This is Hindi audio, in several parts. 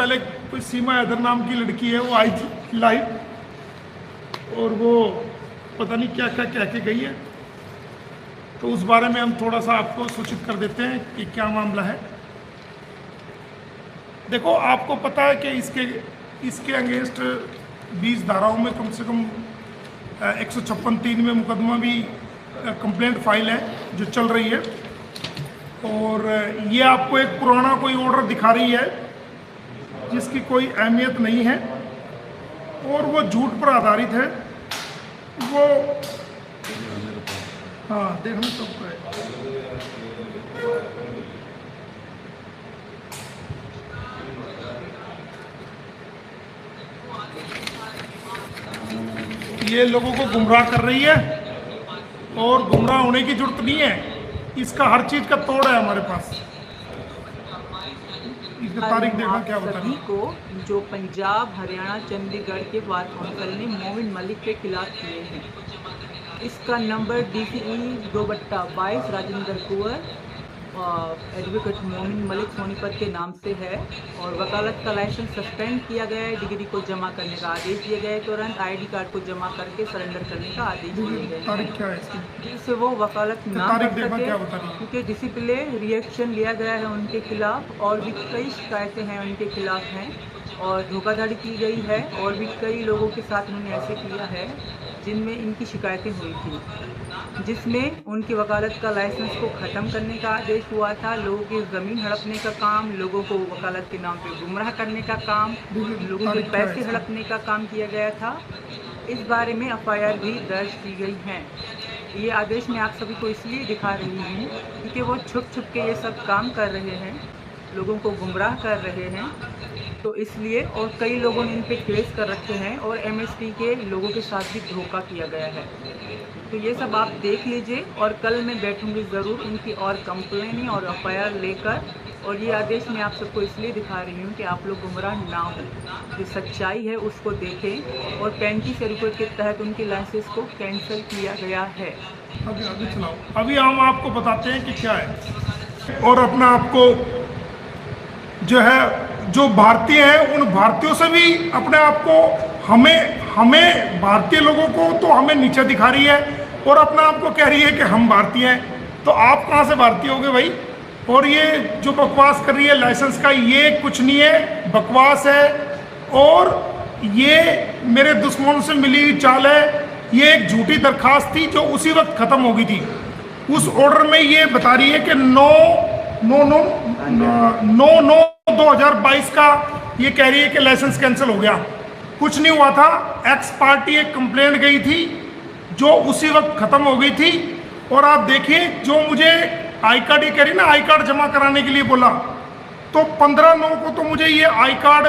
पहले कोई सीमा हैदर नाम की लड़की है, वो आई थी लाइव और वो पता नहीं क्या क्या कह के गई है, तो उस बारे में हम थोड़ा सा आपको सूचित कर देते हैं कि क्या मामला है। देखो, आपको पता है कि इसके अगेंस्ट 20 धाराओं में कम से कम 156(3) में मुकदमा भी कंप्लेंट फाइल है जो चल रही है। और ये आपको एक पुराना कोई ऑर्डर दिखा रही है जिसकी कोई अहमियत नहीं है और वो झूठ पर आधारित है। वो हाँ, देखना सबको है। ये लोगों को गुमराह कर रही है और गुमराह होने की जरूरत नहीं है, इसका हर चीज का तोड़ है हमारे पास। इसका तारीख देखना क्या बता रही को जो पंजाब, हरियाणा, चंडीगढ़ के बार काउंसिल ने मोमिन मलिक के खिलाफ किए हैं। इसका नंबर DCE 2/22 राजेंद्र कुंवर एडवोकेट मोमिन मलिक सोनीपत के नाम से है और वकालत का लाइसेंस सस्पेंड किया गया है। डिग्री को जमा करने का आदेश दिया गया है। तुरंत ID कार्ड को जमा करके सरेंडर करने का आदेश दिया गया है। तारीख क्या है इसकी? जिससे वो वकालत ना कर सके, क्योंकि डिसिप्लिनरी रिएक्शन लिया गया है उनके खिलाफ और भी कई शिकायतें हैं उनके खिलाफ हैं और धोखाधड़ी की गई है और भी कई लोगों के साथ उन्होंने ऐसे किया है जिनमें इनकी शिकायतें हुई थी, जिसमें उनकी वकालत का लाइसेंस को ख़त्म करने का आदेश हुआ था। लोगों की ज़मीन हड़पने का काम, लोगों को वकालत के नाम पे गुमराह करने का काम, लोगों के पैसे हड़पने का काम किया गया था। इस बारे में FIR भी दर्ज की गई है। ये आदेश मैं आप सभी को इसलिए दिखा रही हूँ क्योंकि वो छुप छुप के ये सब काम कर रहे हैं, लोगों को गुमराह कर रहे हैं, तो इसलिए। और कई लोगों ने इन पे केस कर रखे हैं और MST के लोगों के साथ भी धोखा किया गया है। तो ये सब आप देख लीजिए और कल मैं बैठूंगी ज़रूर इनकी और कंप्लेन और FIR लेकर। और ये आदेश मैं आप सबको इसलिए दिखा रही हूँ कि आप लोग गुमराह ना हो, जो सच्चाई है उसको देखें। और 35 रुपये के तहत उनकी लाइसेंस को कैंसिल किया गया है। अभी चलाओ, अभी हम आपको बताते हैं कि क्या है। और अपना आपको जो है, जो भारतीय हैं उन भारतीयों से भी अपने आप को, हमें भारतीय लोगों को तो हमें नीचे दिखा रही है और अपने आप को कह रही है कि हम भारतीय हैं। तो आप कहाँ से भारतीय होगे भाई? और ये जो बकवास कर रही है लाइसेंस का, ये कुछ नहीं है, बकवास है और ये मेरे दुश्मनों से मिली हुई चाल है। ये एक झूठी दरखास्त थी जो उसी वक्त खत्म हो गई थी। उस ऑर्डर में ये बता रही है कि 9/9/2022 का ये कह रही है कि लाइसेंस कैंसिल हो गया। कुछ नहीं हुआ था। एक्स पार्टी एक कंप्लेंट गई थी जो उसी वक्त खत्म हो गई थी। और आप देखिए, जो मुझे आई कार्ड, ये कह रही ना आई कार्ड जमा कराने के लिए बोला, तो 15/9 को तो मुझे ये आई कार्ड,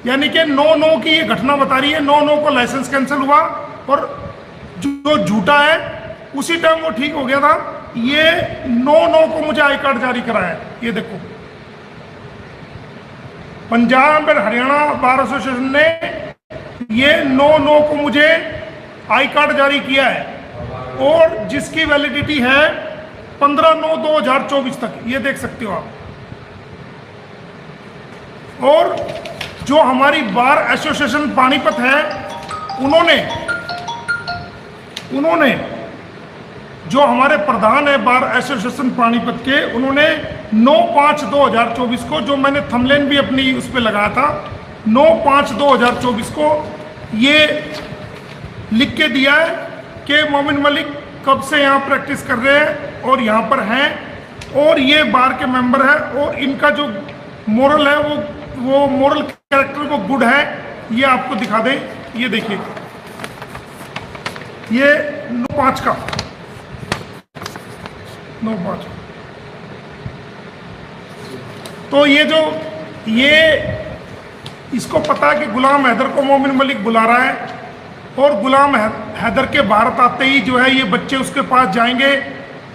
यानी कि 9/9 की ये घटना बता रही है। 9/9 को लाइसेंस कैंसिल हुआ और जो झूठा है उसी टाइम वो ठीक हो गया था। ये 9/9 को मुझे आई कार्ड जारी करा है। ये देखो, पंजाब और हरियाणा बार एसोसिएशन ने ये 9/9 को मुझे आई कार्ड जारी किया है और जिसकी वैलिडिटी है 15/9/2024 तक। ये देख सकते हो आप। और जो हमारी बार एसोसिएशन पानीपत है, उन्होंने जो हमारे प्रधान है बार एसोसिएशन पानीपत के, उन्होंने 9/5/2024 को, जो मैंने थंबनेल भी अपनी उस पर लगाया था, 9/5/2024 को ये लिख के दिया है कि मोमिन मलिक कब से यहाँ प्रैक्टिस कर रहे हैं और यहाँ पर हैं और ये बार के मेंबर हैं और इनका जो मोरल है वो मोरल कैरेक्टर वो गुड है। ये आपको दिखा दें, ये देखिए, ये 9/5 का 9/5। तो ये इसको पता है कि गुलाम हैदर को मोमिन मलिक बुला रहा है और गुलाम हैदर के भारत आते ही जो है ये बच्चे उसके पास जाएंगे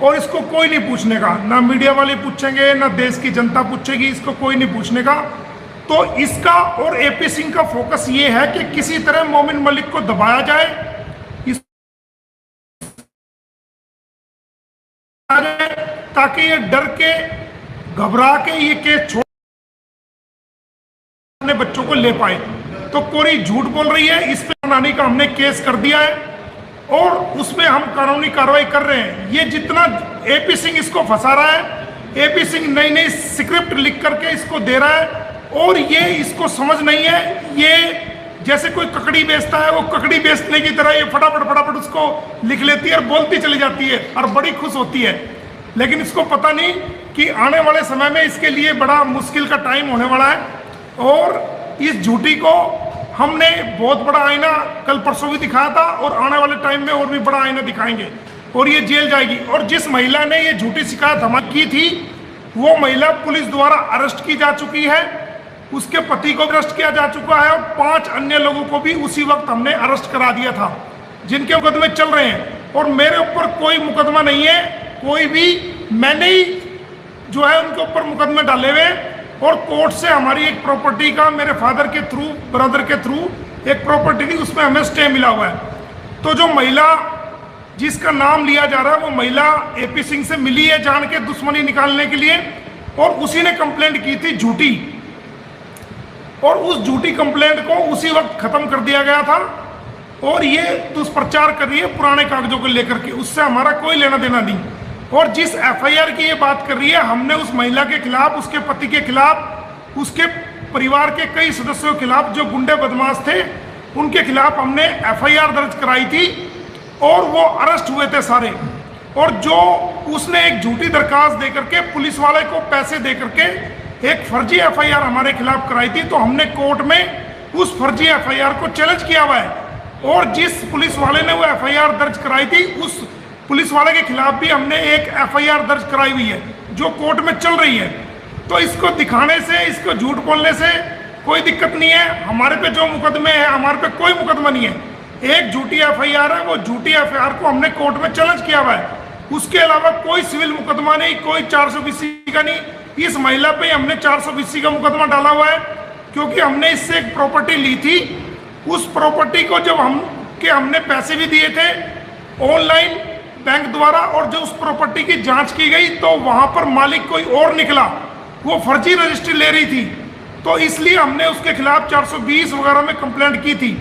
और इसको कोई नहीं पूछने का, ना मीडिया वाले पूछेंगे, ना देश की जनता पूछेगी, इसको कोई नहीं पूछने का। तो इसका और AP सिंह का फोकस ये है कि किसी तरह मोमिन मलिक को दबाया जाए, ताकि ये डर के, घबरा के ये केस छोड़ अपने बच्चों को ले पाए। तो कोरी झूठ बोल रही है, इस पे नानी का हमने केस कर दिया है और उसमें हम कानूनी कार्रवाई कर रहे हैं। ये जितना एपी सिंह इसको फंसा रहा है, एपी सिंह नई नई स्क्रिप्ट लिख करके इसको दे रहा है और ये इसको समझ नहीं है। ये जैसे कोई ककड़ी बेचता है, वो ककड़ी बेचने की तरह ये फटाफट उसको लिख लेती है और बोलती चली जाती है और बड़ी खुश होती है। लेकिन इसको पता नहीं कि आने वाले समय में इसके लिए बड़ा मुश्किल का टाइम होने वाला है और इस झूठी को हमने बहुत बड़ा आईना कल परसों भी दिखाया था और आने वाले टाइम में और भी बड़ा आईना दिखाएंगे और ये जेल जाएगी। और जिस महिला ने ये झूठी शिकायत हमें की थी, वो महिला पुलिस द्वारा अरेस्ट की जा चुकी है, उसके पति को भी अरेस्ट किया जा चुका है और 5 अन्य लोगों को भी उसी वक्त हमने अरेस्ट करा दिया था, जिनके मुकदमे चल रहे हैं। और मेरे ऊपर कोई मुकदमा नहीं है, कोई भी, मैंने ही जो है उनके ऊपर मुकदमे डाले हुए और कोर्ट से हमारी एक प्रॉपर्टी का, मेरे फादर के थ्रू, ब्रदर के थ्रू एक प्रॉपर्टी थी, उसमें हमें स्टे मिला हुआ है। तो जो महिला जिसका नाम लिया जा रहा है, वो महिला एपी सिंह से मिली है जान के दुश्मनी निकालने के लिए और उसी ने कंप्लेंट की थी झूठी, और उस झूठी कंप्लेंट को उसी वक्त खत्म कर दिया गया था और ये दुष्प्रचार कर रही है पुराने कागजों को लेकर के, उससे हमारा कोई लेना देना नहीं। और जिस एफआईआर की ये बात कर रही है, हमने उस महिला के खिलाफ, उसके पति के खिलाफ, उसके परिवार के कई सदस्यों के खिलाफ जो गुंडे बदमाश थे उनके खिलाफ हमने एफआईआर दर्ज कराई थी और वो अरेस्ट हुए थे सारे। और जो उसने एक झूठी दरखास्त दे करके पुलिस वाले को पैसे दे करके एक फर्जी एफआईआर हमारे खिलाफ कराई थी, तो हमने कोर्ट में उस फर्जी एफआईआर को चैलेंज किया हुआ है। और जिस पुलिस वाले ने वो एफआईआर दर्ज कराई थी, उस पुलिस वाले के खिलाफ भी हमने एक एफआईआर दर्ज कराई हुई है जो कोर्ट में चल रही है। तो इसको दिखाने से, इसको झूठ बोलने से कोई दिक्कत नहीं है। हमारे पे जो मुकदमे हैं, हमारे पे कोई मुकदमा नहीं है। एक झूठी एफआईआर है, वो झूठी एफआईआर को हमने कोर्ट में चैलेंज किया हुआ है। उसके अलावा कोई सिविल मुकदमा नहीं, कोई 420 का नहीं। इस महिला पे हमने 420 का मुकदमा डाला हुआ है क्योंकि हमने इससे एक प्रॉपर्टी ली थी। उस प्रॉपर्टी को जब हमने पैसे भी दिए थे ऑनलाइन बैंक द्वारा, और जो उस प्रॉपर्टी की जांच की गई तो वहां पर मालिक कोई और निकला, वो फर्जी रजिस्ट्री ले रही थी। तो इसलिए हमने उसके खिलाफ 420 वगैरह में कंप्लेंट की थी।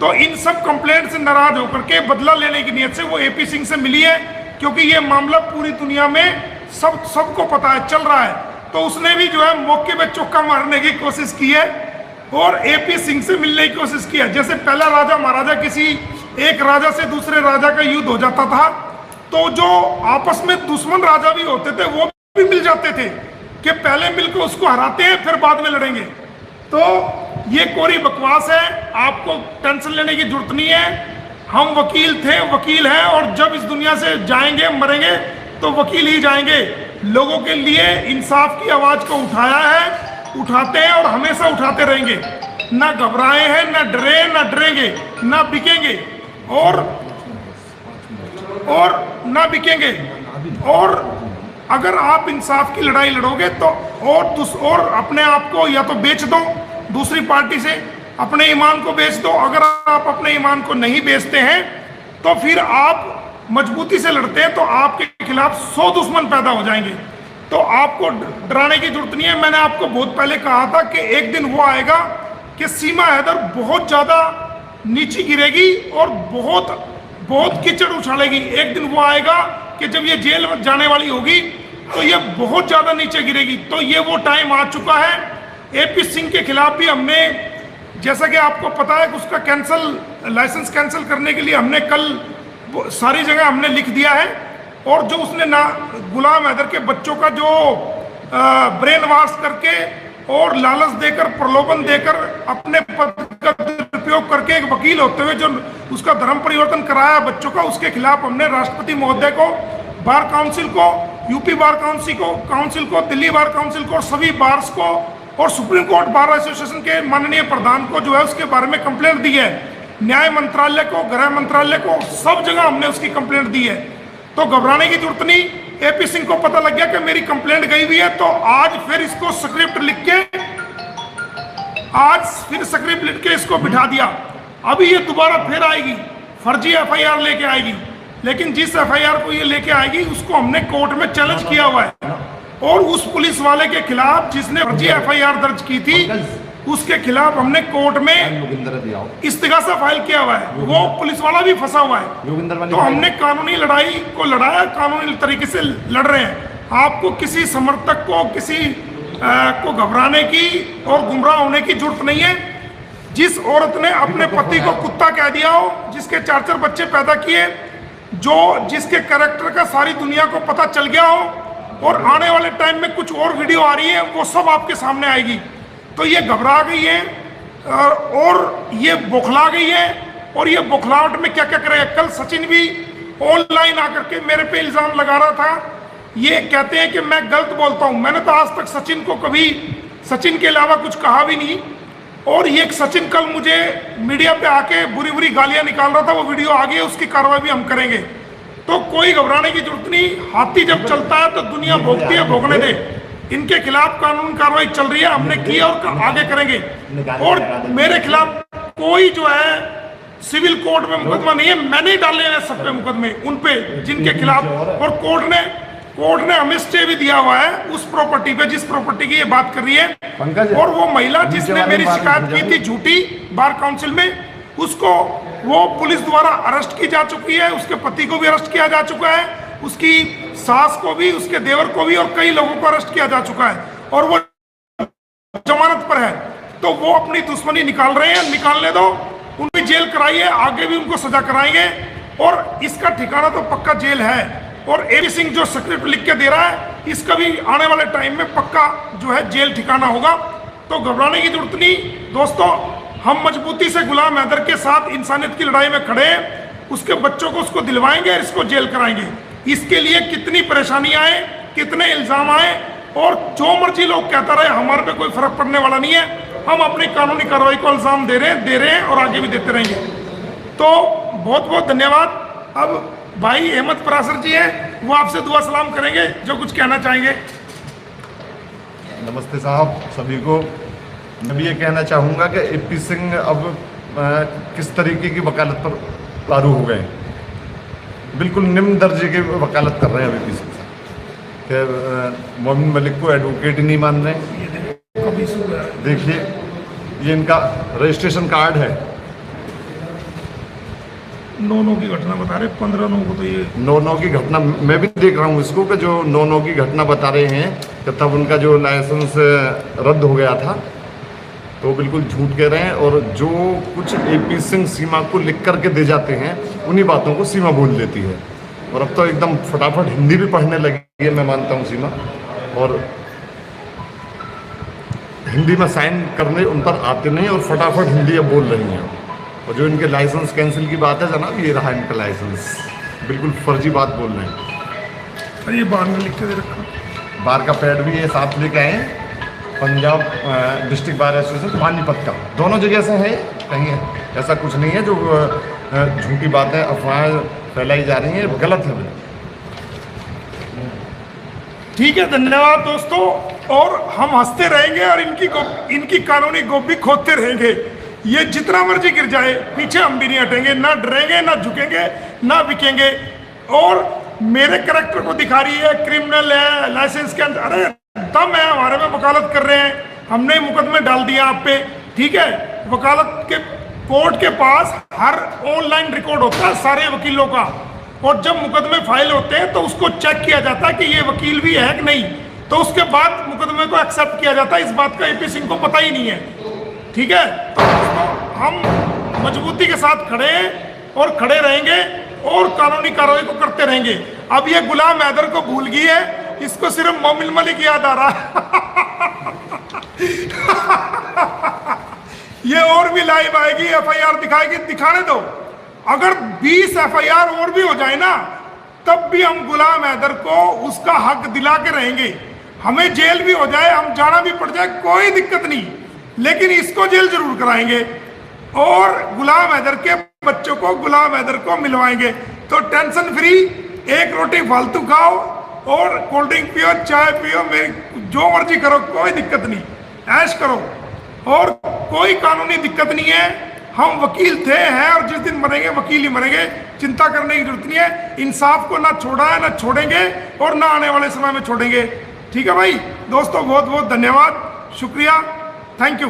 तो इन सब कंप्लेंट से नाराज होकर के बदला लेने की नियत से वो एपी सिंह से मिली है, क्योंकि ये मामला पूरी दुनिया में सबको पता है, चल रहा है। तो उसने भी जो है मौके पे चौका मारने की कोशिश की है और एपी सिंह से मिलने की कोशिश की है। जैसे पहला राजा महाराजा, किसी एक राजा से दूसरे राजा का युद्ध हो जाता था, तो जो आपस में दुश्मन राजा भी होते थे वो भी मिल जाते थे कि पहले मिलकर उसको हराते हैं फिर बाद में लड़ेंगे। तो ये कोरी बकवास है, आपको टेंशन लेने की जरूरत नहीं है। हम वकील थे, वकील हैं, और जब इस दुनिया से जाएंगे, मरेंगे, तो वकील ही जाएंगे। लोगों के लिए इंसाफ की आवाज को उठाया है, उठाते हैं और हमेशा उठाते रहेंगे। ना घबराए हैं, ना डरे, ना डरेंगे, ना बिकेंगे और ना बिकेंगे। और अगर आप इंसाफ की लड़ाई लड़ोगे तो और अपने आप को या तो बेच दो दूसरी पार्टी से, अपने ईमान को बेच दो। अगर आप अपने ईमान को नहीं बेचते हैं तो फिर आप मजबूती से लड़ते हैं तो आपके खिलाफ 100 दुश्मन पैदा हो जाएंगे। तो आपको डराने की जरूरत नहीं है। मैंने आपको बहुत पहले कहा था कि एक दिन वो आएगा कि सीमा हैदर बहुत ज्यादा नीचे गिरेगी और बहुत कीचड़ उछालेगी। एक दिन वो आएगा कि जब ये जेल में जाने वाली होगी तो ये बहुत ज्यादा नीचे गिरेगी। तो ये वो टाइम आ चुका है। एपी सिंह के खिलाफ भी हमने, जैसा कि आपको पता है, उसका लाइसेंस कैंसिल करने के लिए हमने कल सारी जगह हमने लिख दिया है। और जो उसने गुलाम हैदर के बच्चों का जो ब्रेन वॉश करके और लालच देकर, प्रलोभन देकर, अपने पद का दुरुपयोग करके एक वकील होते हुए जो उसका धर्म परिवर्तन कराया बच्चों का, उसके खिलाफ हमने राष्ट्रपति महोदय को, बार काउंसिल को, यूपी बार काउंसिल को, दिल्ली बार काउंसिल को और सभी बार्स को और सुप्रीम कोर्ट बार एसोसिएशन के माननीय प्रधान को जो है उसके बारे में कंप्लेंट दी है। न्याय मंत्रालय को, गृह मंत्रालय को, सब जगह हमने उसकी कंप्लेंट दी है। तो घबराने की जरूरत नहीं। एपी सिंह को पता लग गया कि मेरी कंप्लेंट गई हुई है, तो आज फिर इसको स्क्रिप्ट लिख के इसको बिठा दिया। अभी ये दोबारा फिर आएगी, फर्जी एफआईआर लेके आएगी। लेकिन जिस एफआईआर को ये लेके आएगी उसको हमने कोर्ट में चैलेंज किया हुआ है। और उस पुलिस वाले के खिलाफ जिसने फर्जी एफआईआर दर्ज की थी, उसके खिलाफ हमने कोर्ट में इस्तिगासा फाइल किया हुआ है, वो पुलिस वाला भी फंसा हुआ है। तो हमने कानूनी लड़ाई को लड़ाया, कानूनी तरीके से लड़ रहे हैं। आपको किसी समर्थक को, किसी को घबराने की और गुमराह होने की जरूरत नहीं है। जिस औरत ने अपने पति को कुत्ता कह दिया हो, जिसके 4-4 बच्चे पैदा किए, जिसके कैरेक्टर का सारी दुनिया को पता चल गया हो, और आने वाले टाइम में कुछ और वीडियो आ रही है, वो सब आपके सामने आएगी। तो ये घबरा गई है और ये बौखला गई है, और ये बौखलाहट में क्या क्या करेगा। कल सचिन भी ऑनलाइन आकर के मेरे पे इल्जाम लगा रहा था, ये कहते हैं कि मैं गलत बोलता हूं। मैंने तो आज तक सचिन को कभी सचिन के अलावा कुछ कहा भी नहीं, और ये सचिन कल मुझे मीडिया पे आके बुरी बुरी गालियां निकाल रहा था, वो वीडियो आ गई है, उसकी कार्रवाई भी हम करेंगे। तो कोई घबराने की जरूरत नहीं। हाथी जब चलता है तो दुनिया भोगती है, भोगने दे। इनके खिलाफ कानून कार्रवाई चल रही है, हमने की और आगे करेंगे। और मेरे खिलाफ कोई जो है सिविल कोर्ट में मुकदमा नहीं है, मैंने ही डाले हैं सब पे मुकदमे, उन पे जिनके खिलाफ। और कोर्ट ने हमें स्टे भी दिया हुआ है उस प्रॉपर्टी पे, जिस प्रॉपर्टी की ये बात कर रही है। और वो महिला जिसने मेरी शिकायत की थी झूठी बार काउंसिल में, उसको वो पुलिस द्वारा अरेस्ट की जा चुकी है, उसके पति को भी अरेस्ट किया जा चुका है, उसकी सास को भी, उसके देवर को भी, और कई लोगों को अरेस्ट किया जा चुका है, और वो जमानत पर है। तो वो अपनी दुश्मनी निकाल रहे हैं, निकालने दो, उनकी जेल कराई है, आगे भी उनको सजा कराएंगे। और इसका ठिकाना तो पक्का जेल है। और एपी सिंह जो स्क्रिप्ट लिख के दे रहा है, इसका भी आने वाले टाइम में पक्का जो है जेल ठिकाना होगा। तो घबराने की जरूरत नहीं दोस्तों, हम मजबूती से गुलाम हैदर के साथ इंसानियत की लड़ाई में खड़े हैं। उसके बच्चों को उसको दिलवाएंगे और इसको जेल कराएंगे। इसके लिए कितनी परेशानी आए, कितने इल्जाम आए, और जो मर्जी लोग कहता रहे, हमारे पे कोई फर्क पड़ने वाला नहीं है। हम अपनी कानूनी कार्रवाई को इल्जाम दे रहे हैं और आगे भी देते रहेंगे। तो बहुत बहुत धन्यवाद। अब भाई अहमद परासर जी हैं, वो आपसे दुआ सलाम करेंगे, जो कुछ कहना चाहेंगे। नमस्ते साहब सभी को। मैं भी ये कहना चाहूँगा कि एपी सिंह अब किस तरीके की वकालत पर लागू हो गए। बिल्कुल निम्न दर्जे की वकालत कर रहे हैं एपी सिंह कि मोमिन मलिक को एडवोकेट ही नहीं मान रहे। देखिए ये इनका रजिस्ट्रेशन कार्ड है। 9/9 की घटना बता रहे, 15/9 को तो ये 9/9 की घटना मैं भी देख रहा हूँ इसको, कि जो 9/9 की घटना बता रहे हैं कि तब उनका जो लाइसेंस रद्द हो गया था, तो बिल्कुल झूठ कह रहे हैं। और जो कुछ एपी सिंह सीमा को लिख करके दे जाते हैं, उन्हीं बातों को सीमा बोल देती है। और अब तो एकदम फटाफट हिंदी भी पढ़ने लगी है, मैं मानता हूँ सीमा, और हिंदी में साइन करने उन पर आते नहीं, और फटाफट हिंदी अब बोल रही हैं। और जो इनके लाइसेंस कैंसिल की बात है जनाब, ये रहा इनका लाइसेंस, बिल्कुल फर्जी बात बोल रहे हैं। अरे ये बाहर में लिख के दे रखा, बार का पैड भी ये साथ लेके आए हैं, Punjab district bar association Panipat का, दोनों जगह से है। कहीं ऐसा कुछ नहीं है जो झूठी बातें अफवाहें फैलाई जा रही हैं, गलत है। ठीक है, धन्यवाद दोस्तों। और हम हंसते रहेंगे और इनकी कानूनी गोभी खोदते रहेंगे। ये जितना मर्जी गिर जाए, पीछे हम भी नहीं हटेंगे, ना डरेंगे, ना झुकेंगे, ना बिकेंगे। और मेरे कैरेक्टर को दिखा रही है, क्रिमिनल है, लाइसेंस के अंदर, अरे दम है हमारे में, वकालत कर रहे हैं, हमने मुकदमे डाल दिया आप पे। ठीक है, वकालत के कोर्ट के पास हर ऑनलाइन रिकॉर्ड होता है सारे वकीलों का, और जब मुकदमे फाइल होते हैं तो उसको चेक किया जाता है कि ये वकील भी है कि नहीं, तो उसके बाद मुकदमे को एक्सेप्ट किया जाता है। इस बात का एपी सिंह को पता ही नहीं है। ठीक है, तो हम मजबूती के साथ खड़े हैं और खड़े रहेंगे और कानूनी कार्रवाई को करते रहेंगे। अब ये गुलाम हैदर को भूल गई है, इसको सिर्फ मोमिन मलिक याद आ रहा है। ये और भी लाइव आएगी, एफआईआर दिखाएगी, दिखाने दो। अगर 20 एफआईआर और भी हो जाए ना, तब भी हम गुलाम हैदर को उसका हक दिला के रहेंगे। हमें जेल भी हो जाए, हम जाना भी पड़ जाए, कोई दिक्कत नहीं, लेकिन इसको जेल जरूर कराएंगे और गुलाम हैदर के बच्चों को गुलाम हैदर को मिलवाएंगे। तो टेंशन फ्री, एक रोटी फालतू खाओ और कोल्ड ड्रिंक पियो, चाय पियो, जो मर्जी करो, कोई दिक्कत नहीं, ऐश करो, और कोई कानूनी दिक्कत नहीं है। हम वकील थे, हैं, और जिस दिन मरेंगे वकील ही मरेंगे, चिंता करने की जरूरत नहीं है। इंसाफ को ना छोड़ा है, ना छोड़ेंगे, और ना आने वाले समय में छोड़ेंगे। ठीक है भाई दोस्तों, बहुत बहुत धन्यवाद, शुक्रिया, थैंक यू।